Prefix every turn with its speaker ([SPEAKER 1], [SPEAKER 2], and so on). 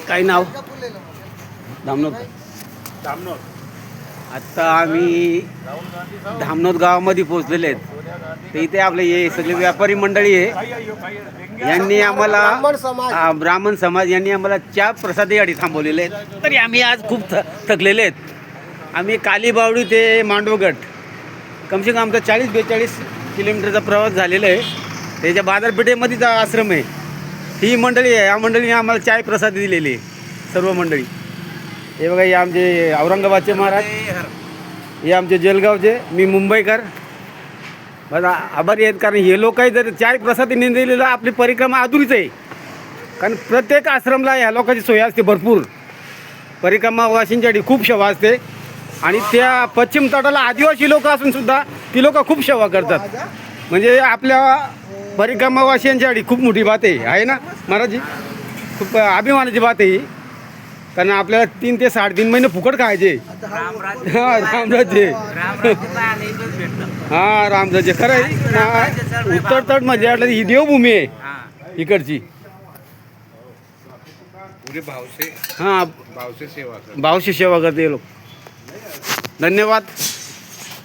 [SPEAKER 1] काय नाव? धामणोद. आत्ता आम्ही धामणोद गावामध्ये पोहोचलेले आहेत. तर इथे आपले हे सगळे व्यापारी मंडळी आहे, यांनी आम्हाला ब्राह्मण समाज यांनी आम्हाला चहा प्रसादासाठी थांबवलेले आहेत. तरी आम्ही आज खूप थकलेले आहेत. आम्ही कालीबावडी ते मांडवगड कमसे कम आमचा 40-42 किलोमीटरचा प्रवास झालेला आहे. त्याच्या बाजारपेठेमध्येच आश्रम आहे. ही मंडळी आहे, या मंडळीने आम्हाला चाय प्रसाद दिलेली आहे सर्व मंडळी. हे बघा, हे आमचे औरंगाबादचे महाराज, हे आमचे जळगावचे, मी मुंबईकर. बघा आभारी आहेत, कारण हे लोकही जर चाय प्रसाद दिलेला आपली परिक्रमा अधुरीच आहे. कारण प्रत्येक आश्रमला ह्या लोकांची सोय असते भरपूर. परिक्रमा वाशींच्यासाठी खूप सेवा असते आणि त्या पश्चिम तटाला आदिवासी लोक असून सुद्धा ती लोक खूप सेवा करतात. म्हणजे आपल्या परिक्रमावासियांच्यासाठी खूप मोठी बात आहे ना महाराजजी, खूप अभिमानाची बात आहे ही. कारण आपल्याला 3 ते 3.5 महिने फुकट खायचे. हां रामराज्य, हां रामराज्य खरं आहे. उत्तर तट म्हणजे आपल्या ही देवभूमी आहे इकडची. हां भावशी सेवा करते लोक. धन्यवाद.